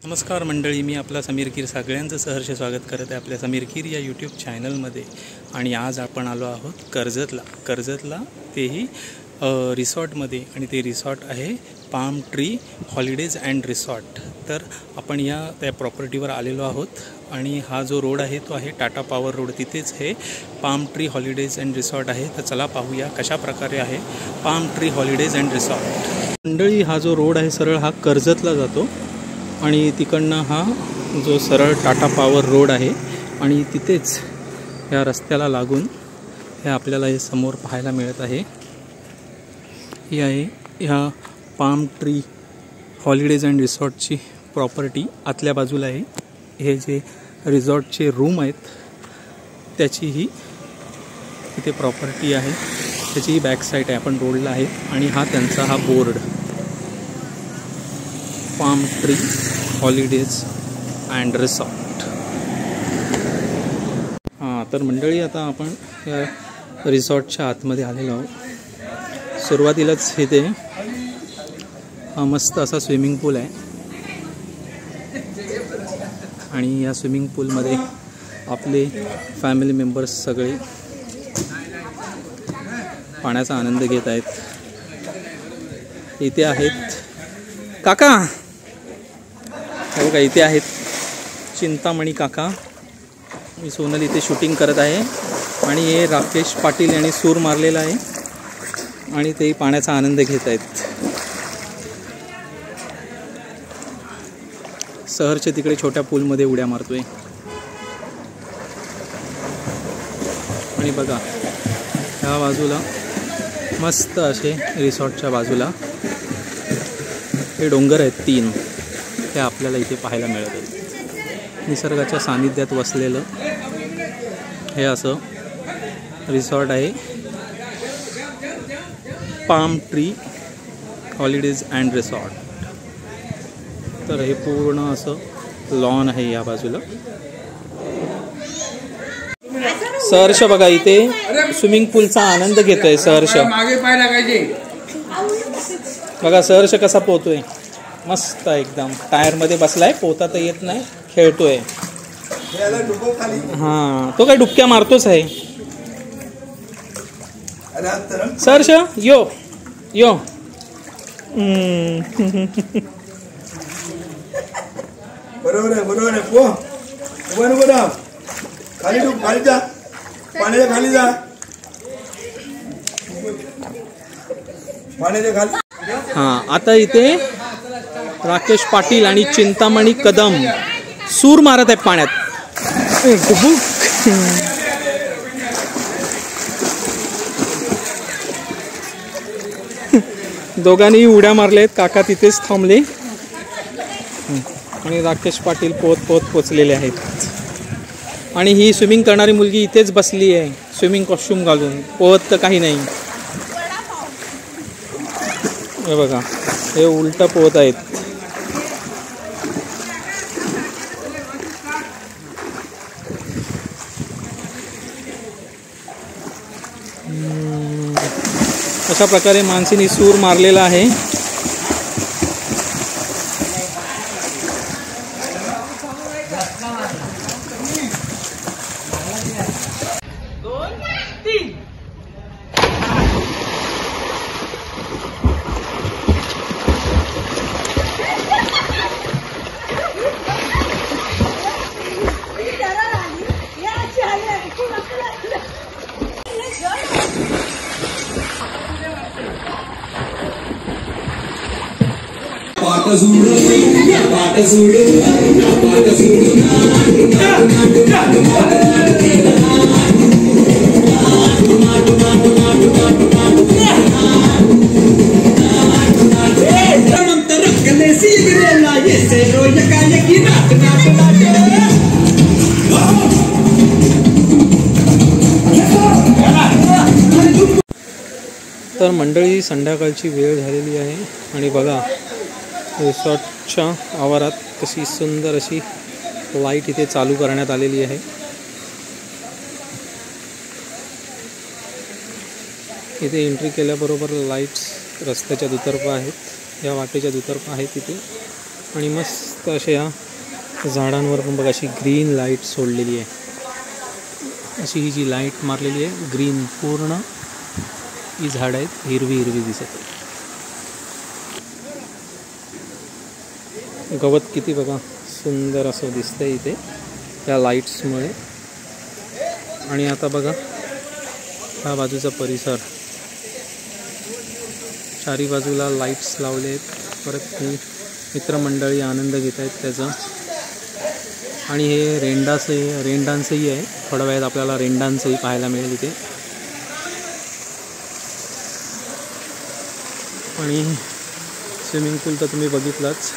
नमस्कार मंडळी, मी आपला समीर कीर सगळ्यांचं सहर्ष स्वागत करत आहे आपल्या समीर कीर या यूट्यूब चॅनलमध्ये. आणि आज आपण आलो आहोत कर्जतला तेही रिसॉर्टमध्ये. आणि ते रिसॉर्ट आहे palm tree holidays and resort. तर आपण त्या प्रॉपर्टीवर आलेलो आहोत. आणि हा जो रोड आहे तो आहे टाटा पॉवर रोड. तिथेच हे palm tree holidays and resort आहे. तर चला पाहूया कशा प्रकारे आहे palm tree holidays and resort. मंडळी, हा जो रोड आहे सरळ हा कर्जतला जातो. आणि तिकडनं हा जो सरळ टाटा पॉवर रोड आहे. आणि तिथेच ह्या रस्त्याला लागून हे आपल्याला हे समोर पाहायला मिळत आहे. ही आहे ह्या पाम ट्री हॉलिडेज अँड रिसॉर्टची प्रॉपर्टी. आतल्या बाजूला आहे हे जे रिसॉर्टचे रूम आहेत त्याची ही इथे प्रॉपर्टी आहे. त्याची ही बॅक साईड आहे, आपण रोडला आहे. आणि हा त्यांचा हा board palm tree holidays and resort. तर मंडळी, आता आपण या रिसॉर्टच्या आतमध्ये आलेलो आहोत. सुरुवातीलाच इथे हा मस्त असा स्विमिंग पूल आहे. आणि या स्विमिंग पूलमध्ये आपले फॅमिली मेंबर्स सगळे पाण्याचा आनंद घेत आहेत. इथे आहेत काका, बघा इथे आहेत चिंतामणी काका. मी सोनल इथे शूटिंग करत आहे. आणि हे राकेश पाटील यांनी सूर मारलेला आहे आणि ते पाण्याचा आनंद घेत आहेत. सहरचे तिकडे छोट्या पूलमध्ये उड्या मारतोय. आणि बघा ह्या बाजूला मस्त असे रिसॉर्टच्या बाजूला हे डोंगर आहेत 3. हे आपल्याला इथे पाहायला मिळत आहे. निसर्गाच्या सानिध्यात वसलेलं हे असं रिसॉर्ट आहे palm tree holidays and resort. तर हे पूर्ण असं लॉन आहे या बाजूला. सहर्ष बघा इथे स्विमिंग पूलचा आनंद घेतोय सहर्ष. बघा सहर्ष कसा पोहतोय, मस्त एकदम. टायरमध्ये बसलाय, पोहता तर येत नाही, खेळतोय. हा, तो काय डुबक्या मारतोच आहे. सहर्ष यो यो. बरोबर आहे, बरोबर आहे. पोह बरोबर. खाली डूब, खाली जा, पाण्याच्या खाली जा, पाण्याच्या खाली. हा, आता इथे राकेश पाटील आणि चिंतामणी कदम सूर मारत आहेत पाण्यात. दोघांनी उड्या मारल्या आहेत. काका तिथेच थांबले आणि राकेश पाटील पोहत पोचलेले आहेत. आणि ही स्विमिंग करणारी मुलगी इथेच बसली आहे स्विमिंग कॉस्ट्यूम घालून. पोहत तर काही नाही. हे बघा, हे उलट पोहत आहेत. अशा प्रकारे माणसाने सूर मारलेला आहे. तर मंडळी, संध्याकाळची वेळ झालेली आहे. आणि बघा रिसॉर्टच्या आवारात कशी सुंदर अशी लाईट इथे चालू करण्यात आलेली आहे. इथे एंट्री केल्याबरोबर लाईट्स रस्त्याच्या दुतर्फा आहेत, या वाटेच्या दुतर्फा आहेत तिथे. आणि मस्त मस्त अशा या झाडांवर पण बघा अशी ग्रीन लाईट सोडलेली आहे. अशी ही जी लाईट मारलेली आहे ग्रीन, पूर्ण ही झाड आहेत हिरवी हिरवी दिसत आहे. गवत किती बघा सुंदर असं दिसतंय इथे या लाईट्समुळे. आणि आता बघा हा बाजूचा परिसर, चारी बाजूला लाईट्स लावले आहेत. परत ही मित्रमंडळी आनंद घेत आहेत त्याचा. आणि हे रेन डान्सही आहे. थोड्या वेळात आपल्याला रेन डान्सही पाहायला मिळेल इथे. आणि स्विमिंग पूल तर तुम्ही बघितलाच.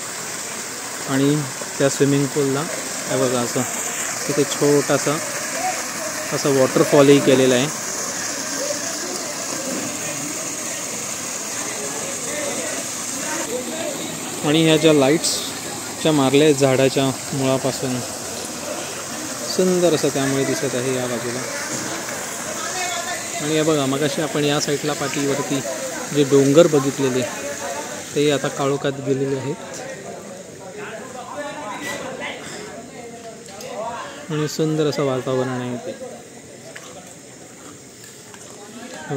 आणि त्या स्विमिंग पूलला हे बघा असं तिथे छोटासा असं वॉटरफॉलही केलेला आहे. आणि ह्या ज्या लाईट्सच्या मारल्या आहेत झाडाच्या मुळापासून, सुंदर असं त्यामुळे दिसत आहे या बाजूला. आणि हे बघा मगाशी आपण या साईडला पाठीवरती जे डोंगर बघितलेले ते आता काळोखात गेलेले आहेत. आणि सुंदर असं वातावरण आहे इथे.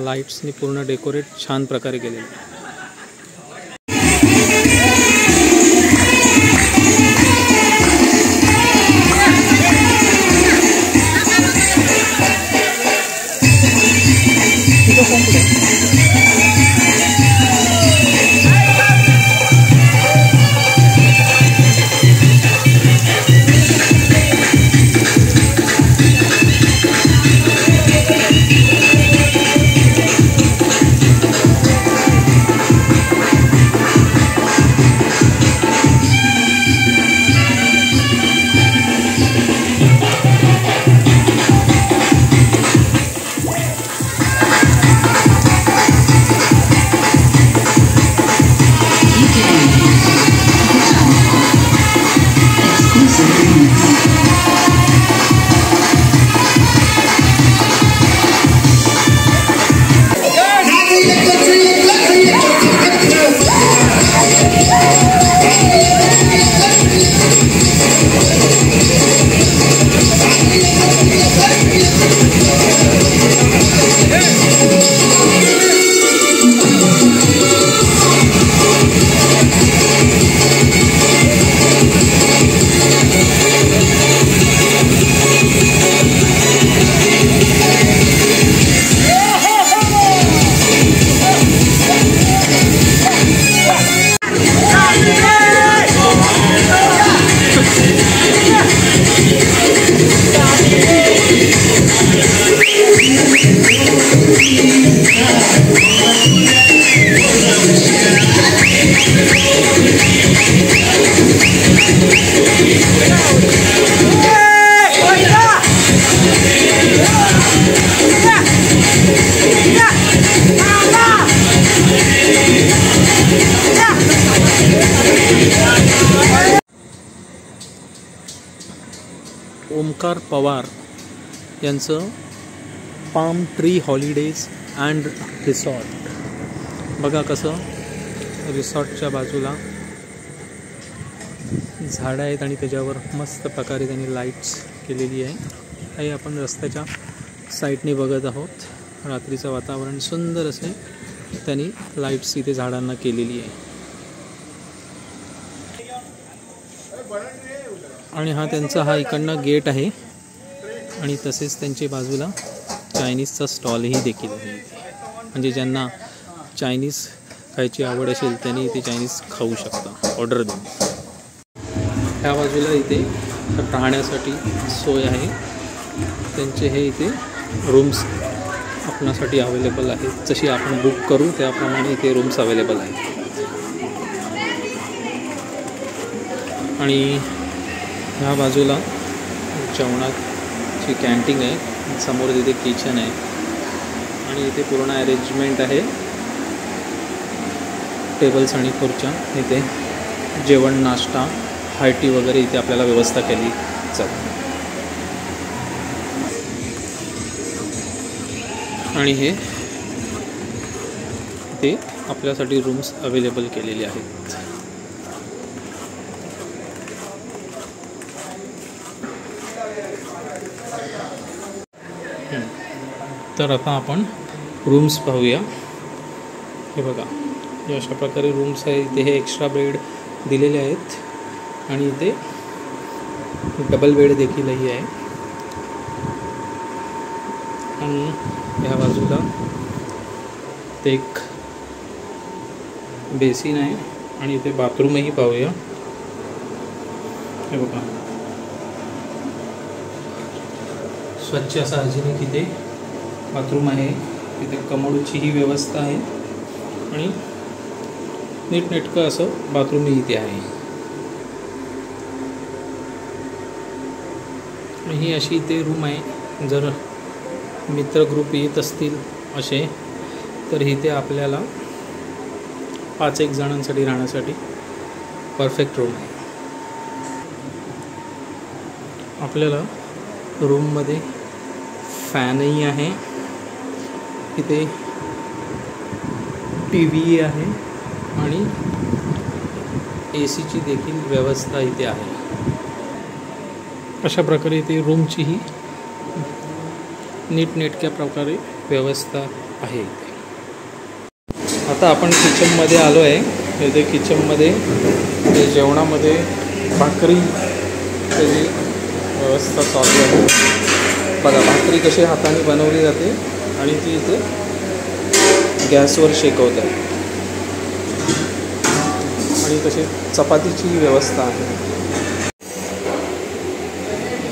लाईट्सनी पूर्ण डेकोरेट छान प्रकारे केलेलं आहे. ओमकार पवार यांचं palm tree holidays and resort. बघा कसं रिसॉर्टच्या बाजूला झाडं आहेत आणि त्याच्यावर मस्त प्रकारे त्यांनी लाईट्स केलेली आहे. हे आपण रस्त्याच्या साईडने बघत आहोत. रात्रीचं वातावरण सुंदर असे त्यांनी लाईट्स इथे झाडांना केलेली आहे. आणि हा त्यांचा हा इकडनं गेट आहे. आणि तसेच त्यांच्या बाजूला चायनीजचा स्टॉलही देखील आहे. म्हणजे ज्यांना चायनीज खायची आवड असेल त्यांनी इथे चायनीज खाऊ शकता ऑर्डर देऊन. ह्या बाजूला इथे राहण्यासाठी सोय आहे. त्यांचे हे इथे रूम्स आपणासाठी अवेलेबल आहेत. जशी आपण बुक करू त्याप्रमाणे इथे रूम्स अवेलेबल आहेत. आणि ह्या बाजूला जेवणाची कॅन्टीन आहे. समोर तिथे किचन आहे. आणि इथे पूर्ण अरेंजमेंट आहे. टेबल्स आणि खुर्च्या. इथे जेवण, नाश्ता, हाय टी वगैरे इथे आपल्याला व्यवस्था केली जाते. आणि हे ते आपल्यासाठी रूम्स अवेलेबल केलेले आहेत. तर आता आपण रूम्स पाहूया. हे बघा, हे अशा प्रकारे रूम्स आहे. इथे हे एक्स्ट्रा बेड दिलेले आहेत आणि इथे डबल बेड देखीलही आहे. आणि ह्या बाजूला ते एक बेसिन आहे आणि इथे बाथरूमही पाहूया. हे बघा, स्वच्छ असा हायजिनिक इथे बाथरूम आहे. तिथे कमोडची ही व्यवस्था आहे आणि नीटनेटकं असं बाथरूमही इथे आहे. ही अशी इथे रूम आहे. जर मित्र ग्रुप येत असतील असे तर इथे आपल्याला 5-1 जणांसाठी राहण्यासाठी परफेक्ट रूम आहे. आपल्याला रूममध्ये फॅनही आहे. इथे टी व्ही आहे आणि AC ची देखील व्यवस्था इथे आहे. अशा प्रकारे इथे रूमचीही नीटनेटक्या प्रकारे व्यवस्था आहे इथे. आता आपण किचनमध्ये आलो आहे. इथे किचनमध्ये जेवणामध्ये भाकरी त्याची व्यवस्था चालू आहे. बघा, भाकरी कशी हाताने बनवली जाते आणि ती इथे गॅसवर शेकवतात. आणि तशी चपातीची व्यवस्था आहे.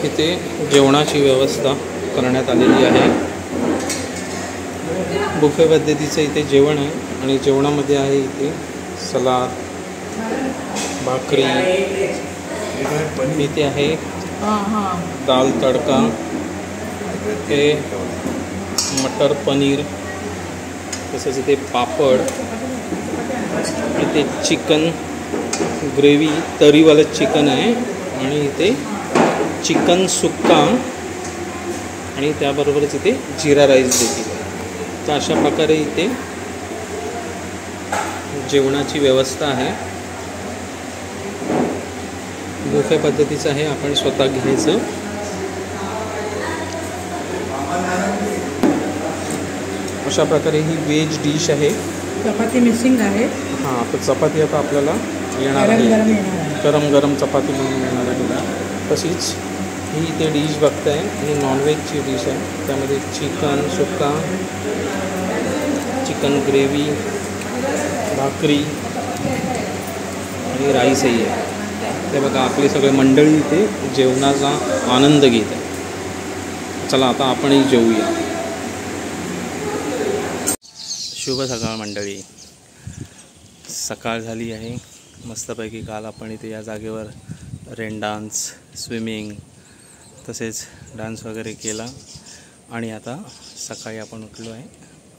इथे जेवणाची व्यवस्था करण्यात आलेली आहे. बुफे पद्धतीचं इथे जेवण आहे आणि जेवणामध्ये आहे इथे सलाद, भाकरी, इथे आहे दाल तडका, हे मटर पनीर, तसंच इथे पापड, इथे चिकन ग्रेव्ही, तरीवालं चिकन आहे आणि इथे चिकन सुक्का आणि त्याबरोबरच इथे जिरा राईस देखील आहे. तर अशा प्रकारे इथे जेवणाची व्यवस्था आहे. बुफे पद्धतीचं आहे, आपण स्वतः घ्यायचं. अशा प्रकारे ही व्हेज डिश आहे. चपाती मिसिंग आहे. हां, तर चपाती आता आपल्याला येणार आहे. गरम गरम चपाती बनवून येणार आहे. तशीच ही इथे डिश बघताय, ही नॉनव्हेजची डिश आहे. त्यामध्ये चिकन सुक्का, चिकन ग्रेव्ही, भाकरी आणि राईसही आहे. ते बघा, आपली सगळे मंडळी इथे जेवणाचा आनंद घेत आहे. चला आता आपणही जेवूया. शुभ सकाळ मंडळी. सकाळ झाली आहे मस्तपैकी. काल आपण इथे या जागेवर रेन डान्स, स्विमिंग तसेच डान्स वगैरे केला आणि आता सकाळी आपण उठलो आहे.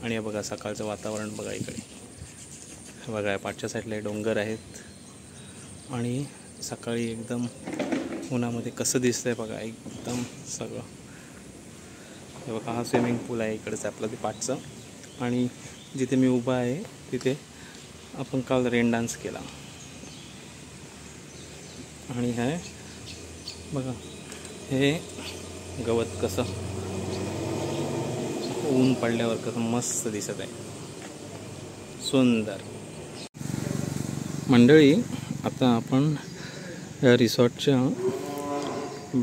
आणि बघा, सकाळचं वातावरण बघा. इकडे बघा, पाठच्या साईडला डोंगर आहेत आणि सकाळी एकदम उन्हामध्ये कसं दिसतं आहे बघा, एकदम सगळं. हे बघा, हा स्विमिंग पूल आहे इकडचं आपलं ते पाठचं. आणि जिथे मी उभा आहे तिथे आपण काल रेन डान्स केला. आणि हे बघा, हे गवत कसं ऊन पडल्यावर कसं मस्त दिसत आहे, सुंदर. मंडळी, आता आपण या रिसॉर्टच्या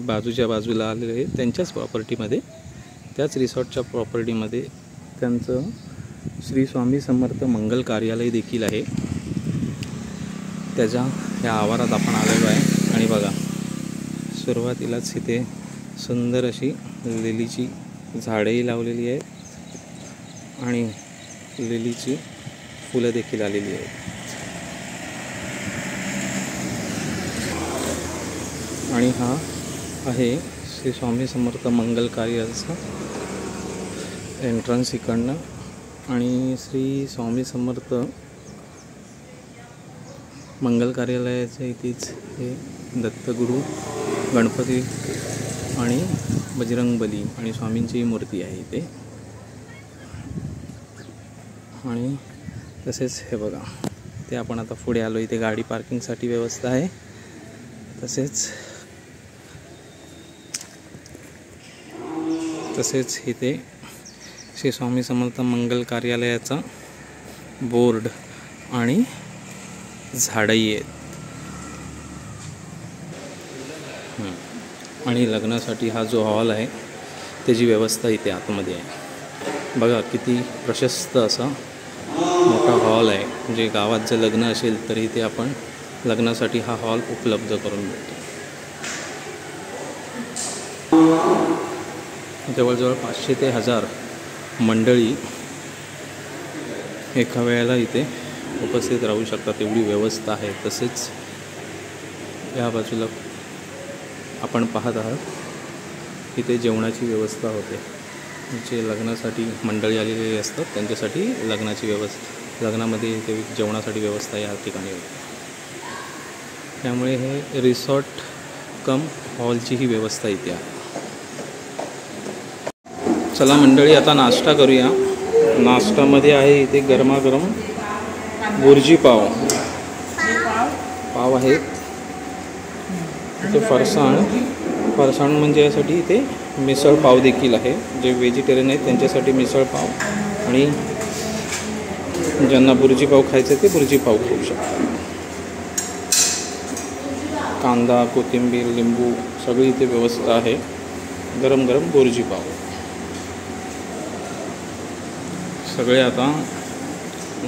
बाजूच्या बाजूला आलेले आहे. त्यांच्याच प्रॉपर्टीमध्ये, त्याच रिसॉर्टच्या प्रॉपर्टीमध्ये त्यांचं श्री स्वामी समर्थ मंगल कार्यालय देखील आहे. त्याच्या ह्या आवारात आपण आलेलो आहे. आणि बघा, सुरुवातीलाच इथे सुंदर अशी लिलीची झाडेही लावलेली आहेत आणि लिलीची फुलं देखील आलेली आहेत. आणि हा आहे श्री स्वामी समर्थ मंगल कार्यालयाचा एंट्रन्स इकडनं. आणि श्री स्वामी समर्थ मंगल कार्यालयाच्या इथेच हे दत्तगुरू, गणपती आणि बजरंगबली आणि स्वामींची मूर्ती आहे इथे. आणि तसेच हे बघा, ते आपण आता पुढे आलो. इथे गाडी पार्किंगसाठी व्यवस्था आहे. तसेच इथे श्री स्वामी समर्थ मंगल कार्यालयाचा बोर्ड आणि झाडही आहेत. आणि लग्नासाठी हा जो हॉल आहे त्याची व्यवस्था इथे आतमध्ये आहे. बघा किती प्रशस्त असा मोठा हॉल आहे. म्हणजे गावात जर लग्न असेल तरी इथे आपण लग्नासाठी हा हॉल उपलब्ध करून देतो. जवळजवळ 500 ते 1000 मंडळी एका वेळेला इथे उपस्थित राहू शकतात एवढी व्यवस्था आहे. तसेच या बाजूला आपण पाहत आहात इथे जेवणाची व्यवस्था होते. जे लग्नासाठी मंडळी आलेली असतात त्यांच्यासाठी लग्नामध्ये इथे जेवणासाठी व्यवस्था या ठिकाणी होते. त्यामुळे हे रिसॉर्ट कम हॉलची ही व्यवस्था इथे आहे. चला मंडळी आता नाश्ता करूया. नाश्त्यामध्ये आहे इथे गरमागरम बुर्जी पाव आहेत. इथे फरसाण म्हणजे यासाठी इथे मिसळ पाव देखील आहे. जे व्हेजिटेरियन आहेत त्यांच्यासाठी मिसळ पाव आणि ज्यांना बुर्जी पाव खायचं ते बुर्जी पाव खाऊ शकतात. कांदा, कोथिंबीर, लिंबू सगळी इथे व्यवस्था आहे. गरम गरम बुर्जी पाव. सगळे आता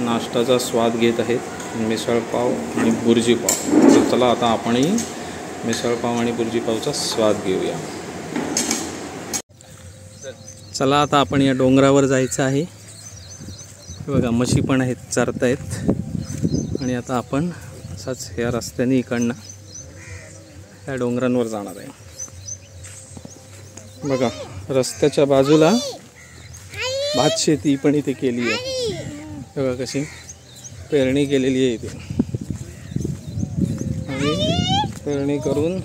नाश्त्याचा स्वाद घेत आहेत. मिसळ पाव आणि बुर्जी पाव. तर चला आता आपणही मिसळ पाव आणि बुर्जी पावचा स्वाद घेऊया. चला आता आपण या डोंगरावर जायचं आहे. बघा म्हशी पण आहेत, चरत आहेत. आणि आता आपण असाच या रस्त्याने इकडनं या डोंगरांवर जाणार आहे. बघा रस्त्याच्या बाजूला भात शेती पण इथे केली आहे. बघा कशी पेरणी केलेली आहे इथे. आणि पेरणी करून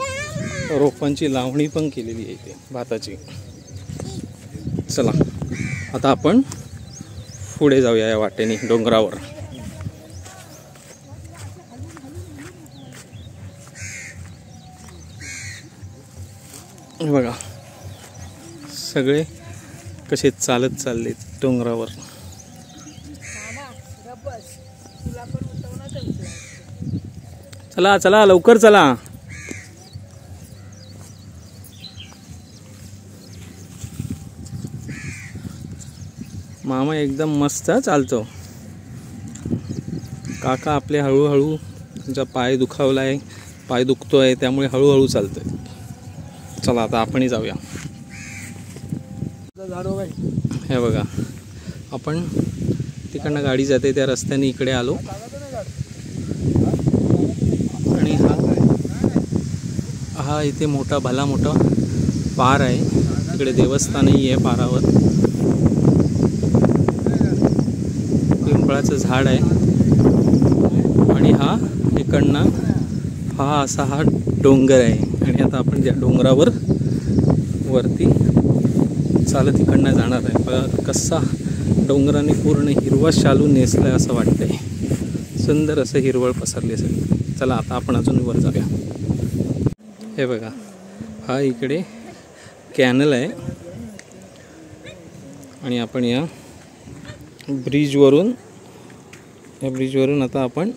रोपांची लावणी पण केलेली आहे इथे भाताची. चला आता आपण पुढे जाऊया या वाटेने डोंगरावर. बघा सगळे कसे चालत चालले डोंगरावर. चला चला लवकर चला. मामा एकदम मस्त चालतो. काका आपले हळूहळू त्यांचा पाय दुखावलाय, पाय दुखतोय त्यामुळे हळूहळू चालतोय. चला आता आपणही जाऊया. हे बघा आपण तिकडनं गाडी जाते त्या रस्त्याने इकडे आलो. आणि हा इथे भला मोठा पार आहे. इकडे देवस्थानही आहे पारावर. पिंपळाचं झाड आहे. आणि हा इकडनं हा डोंगर आहे. आणि आता आपण त्या डोंगरावर वरती चालत इकडनं जाणार आहे. बघा कसा डोंगराने पूर्ण हिरवा शालू नेसलाय असं वाटतंय. सुंदर असं हिरवळ पसरली असेल. चला आता आपण अजून वर जाऊया. हे बघा हा इकडे कॅनल आहे. आणि आपण या ब्रिजवरून आता आपण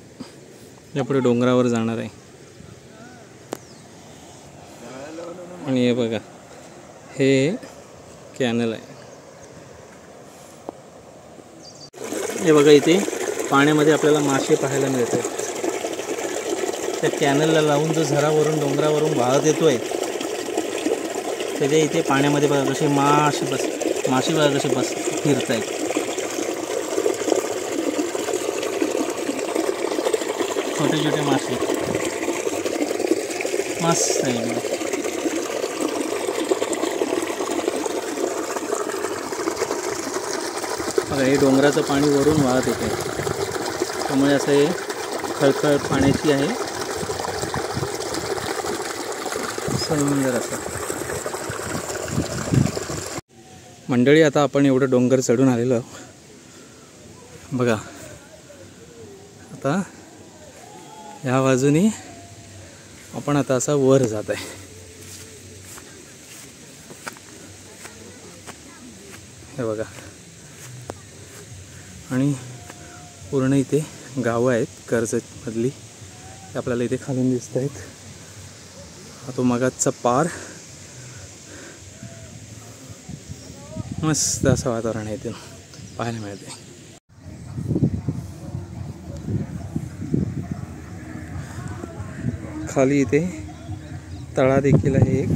यापुढे डोंगरावर जाणार आहे. आणि हे बघा हे कॅनल आहे. हे बघा इथे पाण्यामध्ये आपल्याला मासे पाहायला मिळत आहेत. त्या कॅनलला लावून जो झरावरून डोंगरावरून वाहत येतोय त्याच्या इथे पाण्यामध्ये बघा कसे मासे बघा कसे फिरत आहेत. छोटे छोटे मासे मस्त आहे. बघा हे डोंगराचं पाणी वरून वाहत येते त्यामुळे असं हे खळखळ पाण्याची आहे. सुंदर असं. मंडळी आता आपण एवढं डोंगर चढून आलेलो बघा. आता ह्या बाजूने आपण आता असा वर जात आहे. हे बघा आणि पूर्ण इथे गावं आहेत कर्जतमधली, ते आपल्याला इथे खालून दिसत आहेत. हा तो मगाचचा पार. मस्त असं वातावरण आहे इथे पाहायला मिळते. खाली इथे तळा देखील आहे एक,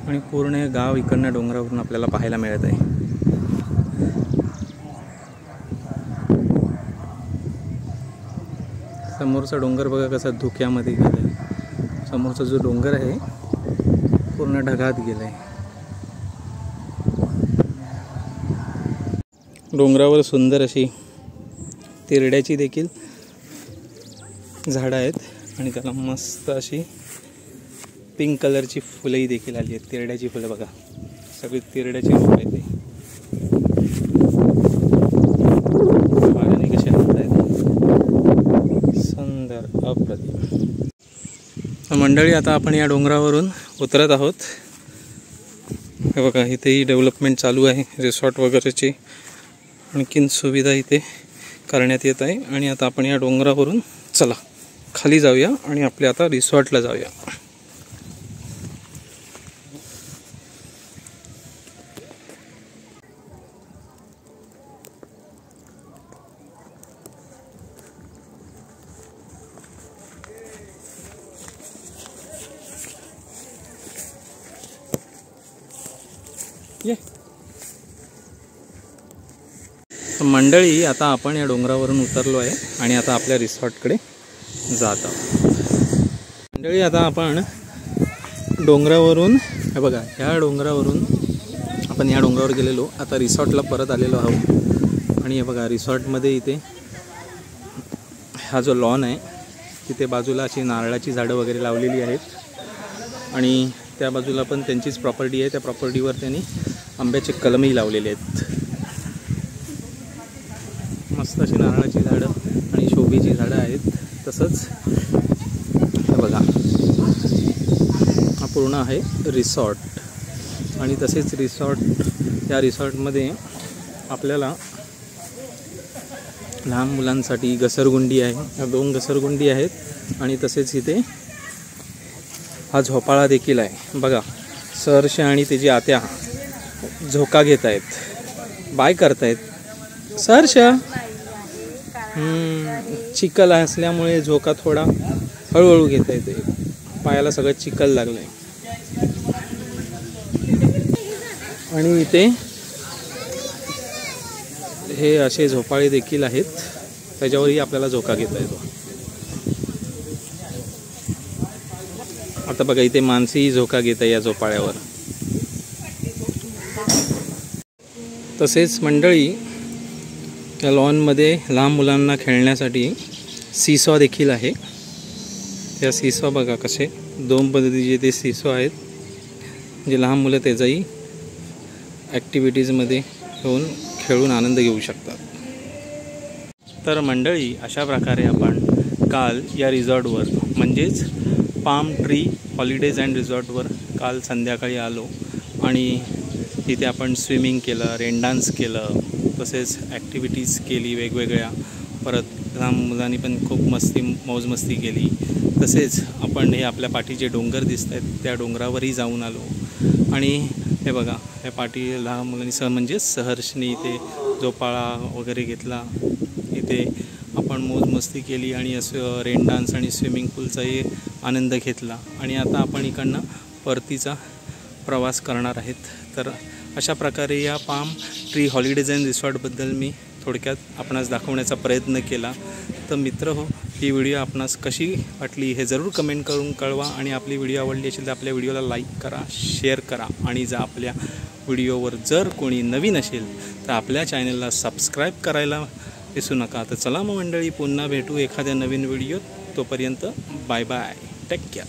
आणि पूर्ण गाव इकडनं डोंगरावरून आपल्याला पाहायला मिळत आहे. समोरचा डोंगर बघा कसा धुक्यामध्ये गेलाय. समोरचा जो डोंगर आहे पूर्ण ढगात गेलाय. डोंगरावर सुंदर अशी तिरड्याची देखील झाडं आहेत, आणि त्याला मस्त अशी पिंक कलरची फुलंही देखील आली आहेत. तिरड्याची फुलं बघा, सगळी तिरड्याची रोप आहेत. ते पाण्याने कसे हात आहेत, सुंदर अप्रतिम. मंडळी, आता आपण या डोंगरावरून उतरत आहोत. हे बघा, इथेही डेव्हलपमेंट चालू आहे, रिसॉर्ट वगैरेची आणखीन सुविधा इथे करण्यात येत आहे. आणि आता आपण या डोंगरावरून चला खाली जाऊया आणि आपल्या आता रिसॉर्टला जाऊया. ये मंडळी, आता आपण या डोंगरावरून उतरलो आहे आणि आता आपल्या रिसॉर्टकडे जात आहोत. मंडळी, आता आपण डोंगरावरून, हे बघा, ह्या डोंगरावरून आपण या डोंगरावर गेलेलो, आता रिसॉर्टला परत आलेलो आहोत. आणि हे बघा, रिसॉर्टमध्ये इथे हा जो लॉन आहे तिथे बाजूला अशी नारळाची झाडं वगैरे लावलेली आहेत, आणि त्या बाजूला पण त्यांचीच प्रॉपर्टी आहे. त्या प्रॉपर्टीवर त्यांनी आंब्याचे कलमही लावलेले आहेत. मस्त अशी नारळाची झाडं आणि शोभेची झाडं आहेत. तसंच हे बघा, हा पूर्ण आहे रिसॉर्ट. आणि तसेच या रिसॉर्टमध्ये आपल्याला लहान मुलांसाठी घसरगुंडी आहे, या 2 घसरगुंडी आहेत. आणि तसेच इथे हा झोपाळा देखील आहे. बघा, सहर्ष आणि त्याची आत्या झोका घेत आहेत, बाय करतायत. सहर्ष चिखल असल्यामुळे झोका थोडा हळूहळू घेता येते, पायाला सगळं चिखल लागलंय. आणि इथे हे असे झोपाळे देखील आहेत, त्याच्यावरही आपल्याला झोका घेता येतो. आता बघा, इथे माणसेही झोका घेत आहे या झोपाळ्यावर. तसेच मंडळी, या लॉनमध्ये लहान मुलांना खेळण्यासाठी सीसॉ देखील आहे. या सीसॉ बघा कसे 2 पद्धतीचे ते सीसॉ आहेत, जे लहान मुलं त्याचाही ॲक्टिव्हिटीजमध्ये येऊन खेळून आनंद घेऊ शकतात. तर मंडळी, अशा प्रकारे आपण काल या रिसॉर्टवर, म्हणजेच पाम ट्री हॉलिडेज अँड रिसॉर्टवर काल संध्याकाळी आलो. आणि तिथे आपण स्विमिंग केलं, रेन डान्स केलं, तसेच ॲक्टिव्हिटीज केली वेगवेगळ्या. परत लहान मुलांनी पण खूप मौज मस्ती केली. तसेच आपण हे आपल्या पाठीचे डोंगर दिसत आहेत त्या डोंगरावरही जाऊन आलो. आणि हे बघा, या पाठी लहान मुलांनी म्हणजे सहर्षनी इथे झोपाळा वगैरे घेतला, इथे आपण मौज मस्ती केली आणि असं रेन डान्स आणि स्विमिंग पूलचाही आनंद घेतला. आणि आता आपण इकडनं परतीचा प्रवास करणार आहेत. तर अशा प्रकारे या पाम ट्री हॉलिडेज अँड रिसॉर्टबद्दल मी थोडक्यात आपणास दाखवण्याचा प्रयत्न केला. तर मित्र हो, ही व्हिडिओ आपणास कशी वाटली हे जरूर कमेंट करून कळवा. आणि आपली व्हिडिओ आवडली असेल तर आपल्या व्हिडिओला लाईक करा, शेअर करा. आणि जर आपल्या व्हिडिओवर जर कोणी नवीन असेल तर आपल्या चॅनलला सबस्क्राईब करायला विसरू नका. तर चला मग मंडळी, पुन्हा भेटू एखाद्या नवीन व्हिडिओत. तोपर्यंत बाय बाय, टेक केअर.